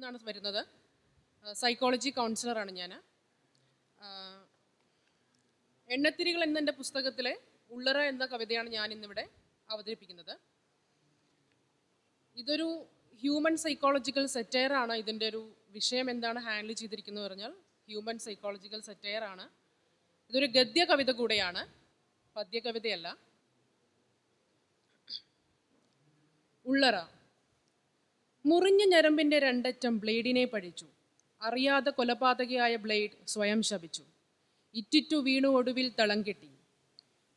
നിന്നാണ് വരുന്നത്. സൈക്കോളജി കൗൺസിലറാണ് ഞാൻ. എണ്ണത്തിരികൾ എന്നെൻ്റെ പുസ്തകത്തിലെ ഉള്ളറ എന്ന കവിതയാണ് ഞാൻ ഇന്നിവിടെ അവതരിപ്പിക്കുന്നത്. ഇതൊരു ഹ്യൂമൻ സൈക്കോളജിക്കൽ സെറ്റയറാണ്. ഇതിൻ്റെ ഒരു വിഷയം എന്താണ് ഹാൻഡിൽ ചെയ്തിരിക്കുന്നത് പറഞ്ഞാൽ ഹ്യൂമൻ സൈക്കോളജിക്കൽ സെറ്റയറാണ്. ഇതൊരു ഗദ്യ കവിത കൂടെയാണ്, പദ്യ കവിതയല്ല. ഉള്ളറ. മുറിഞ്ഞ ഞരമ്പിൻ്റെ രണ്ടറ്റം ബ്ലേഡിനെ പഴിച്ചു. അറിയാതെ കൊലപാതകയായ ബ്ലേഡ് സ്വയം ശപിച്ചു. ഇറ്റിറ്റു വീണു ഒടുവിൽ തളം കെട്ടി.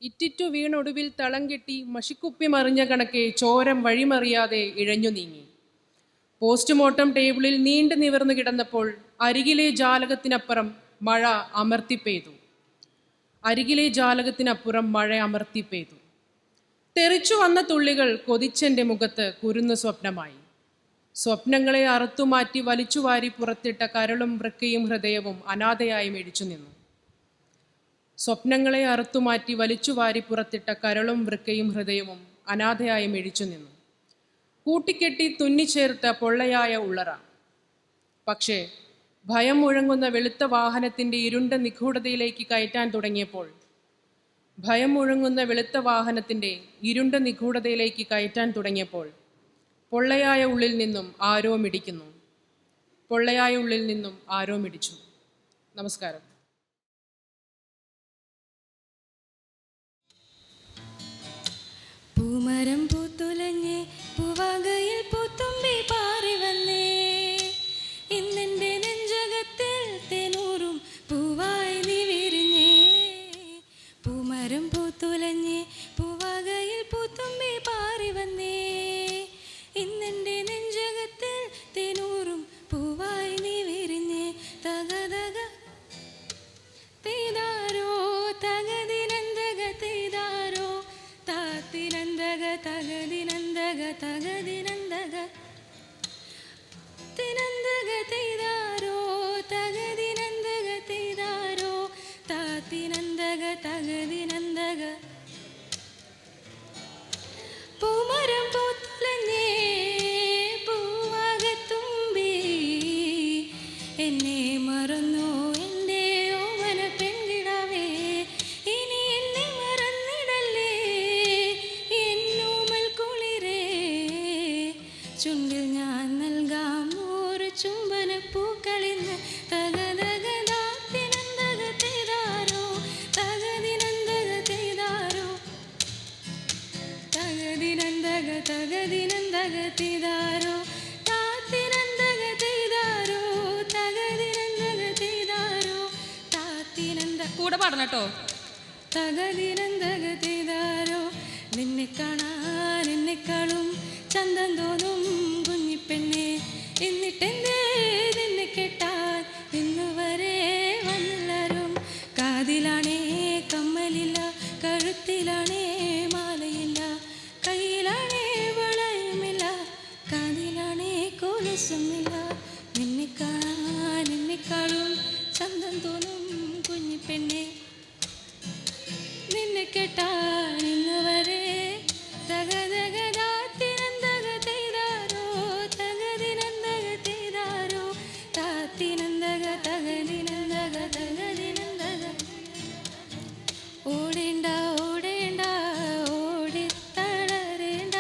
ഇറ്റിറ്റു വീണൊടുവിൽ തളം കെട്ടി മഷിക്കുപ്പി മറിഞ്ഞ കണക്കെ ചോരം വഴിമറിയാതെ ഇഴഞ്ഞു നീങ്ങി. പോസ്റ്റ്മോർട്ടം ടേബിളിൽ നീണ്ടു നിവർന്നു കിടന്നപ്പോൾ അരികിലെ ജാലകത്തിനപ്പുറം മഴ അമർത്തിപ്പെയ്തു. അരികിലെ ജാലകത്തിനപ്പുറം മഴ അമർത്തിപ്പെയ്തു. തെറിച്ചു വന്ന തുള്ളികൾ കൊതിച്ചെൻ്റെ മുഖത്ത് കുരുന്നു സ്വപ്നമായി. സ്വപ്നങ്ങളെ അറുത്തുമാറ്റി വലിച്ചുവാരി പുറത്തിട്ട കരളും വൃക്കയും ഹൃദയവും അനാഥയായി മേടിച്ചു നിന്നു. സ്വപ്നങ്ങളെ അറുത്തുമാറ്റി വലിച്ചുവാരി പുറത്തിട്ട കരളും വൃക്കയും ഹൃദയവും അനാഥയായി മേടിച്ചു നിന്നു. കൂട്ടിക്കെട്ടി തുന്നിച്ചേർത്ത പൊള്ളയായ ഉള്ളറ. പക്ഷേ ഭയം മുഴങ്ങുന്ന വെളുത്ത വാഹനത്തിൻ്റെ ഇരുണ്ട നിഗൂഢതയിലേക്ക് കയറ്റാൻ തുടങ്ങിയപ്പോൾ ഭയം മുഴങ്ങുന്ന വെളുത്ത വാഹനത്തിൻ്റെ ഇരുണ്ട നിഗൂഢതയിലേക്ക് കയറ്റാൻ തുടങ്ങിയപ്പോൾ പൊള്ളയായ ഉള്ളിൽ നിന്നും ആരോ മിടിക്കുന്നു. പൊള്ളയായ ഉള്ളിൽ നിന്നും ആരോ മിടിച്ചു. നമസ്കാരം. പൂമരം പൂത്തുലഞ്ഞേ പൂവാകയിൽ പൂത്തുമ്പി പാറി വന്നേ. ഇന്നെൻ്റെ നെഞ്ചകത്തിൽ തേനൂറും പൂവായി നീ വിരിഞ്ഞേ. പൂമരം പൂത്തുലഞ്ഞേ പൂവാകയിൽ പൂത്തുമ്പി പാറി വന്നേ. ഇന്നെൻ്റെ നെഞ്ചകത്തിൽ തേനൂറും പൂവായി നീ വിരിഞ്ഞേ. തകതക തേതാരോ തകതിനന്തക തേതാരോ താത്തിനന്തക തകതിനന്തക തകതിനന്തക തിനന്തക തേതാരോ തകതിനന്തക തേതാരോ താത്തിനന്തക തകതിനന്തക. പൂമരം പൂത്തുലഞ്ഞേ പൂവാകത്തുമ്പി എന്നെ മറന്നോ എൻ്റെ ഓമന പെൺകിടാവേ. ഇനി എന്നെ മറന്നിടല്ലേ എന്നോമൽ കുളിരേ. ചുണ്ടിൽ ഞാൻ നൽകാം ഒരു ചുംബന പൂക്കളിന്ന്. തകതക താത്തിനന്തക തേതാരോ തകതിനന്തക തേതാരോ തകതിനന്തക തകതിനന്തക തേതാരോ താത്തിനന്തക തേതാരോ തകതിനന്തക തേതാരോ താത്തിനന്ത. കൂടെ പാടണം കേട്ടോ. തകതിനന്തക തേതാരോ. നിന്നെ കാണാൻ എന്നെക്കാളും ചന്തം തോന്നും കുഞ്ഞിപ്പെണ്ണെ. എന്നിട്ടെന്തേ നിന്നെ കേട്ടാൽ ഇന്നുവരെ വന്നെല്ലാരും. കാതിലാണേ കമ്മലില്ല, കഴുത്തിലാണേ മാലയില്ല, കയ്യിലാണേ വളയുമില്ല, കാതിലാണേ കൊലുസുമില്ല. നിന്നെ കാണാൻ എന്നെക്കാളും ചന്തം തോന്നും കുഞ്ഞിപ്പെണ്ണെ. നിന്നെ കേട്ടാൽ ഇന്നുവരെ തകതക താത്തിനന്തക തേതാരോ തകതിനന്തക തേതാരോ താത്തിനന്തക തകതിനന്തക തകതിനന്തക. ഓടേണ്ട ഓടേണ്ട ഓടിത്തളരേണ്ട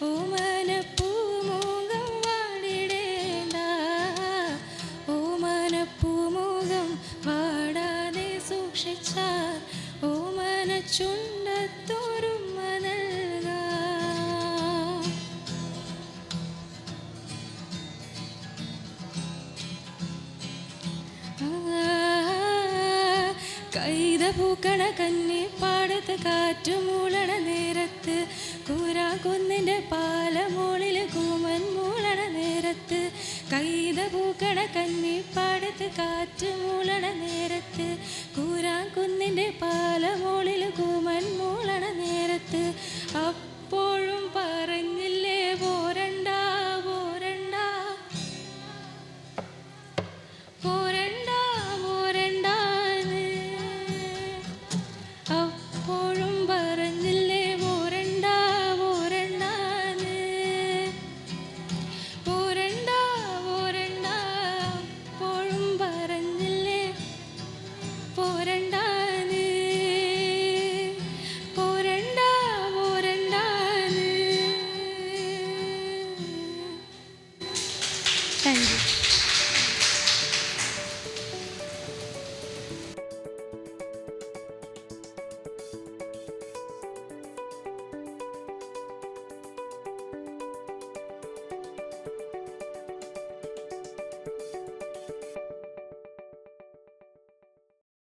ഓമനപ്പൂമുഖം വാടിടേണ്ട. ഓമനപ്പൂമുഖം വാടാതെ സൂക്ഷിച്ചാൽ ഓമന ചുണ്ടത്തോരുമ്മ നൽകാം. കൈത പൂക്കണ കന്നി പാടത്ത് കാറ്റു മൂളണ നേരത്ത് കൂരാകുന്നിൻ്റെ പാലമോളിൽ കൂമൻ മൂളണ നേരത്ത്. കൈത പൂക്കണ കന്നി പാടത്ത് കാറ്റ് മൂളണ നേരത്ത് കൂരാകുന്നിൻ്റെ പാലമോളിൽ കൂമൻ മൂളണ നേരത്ത്.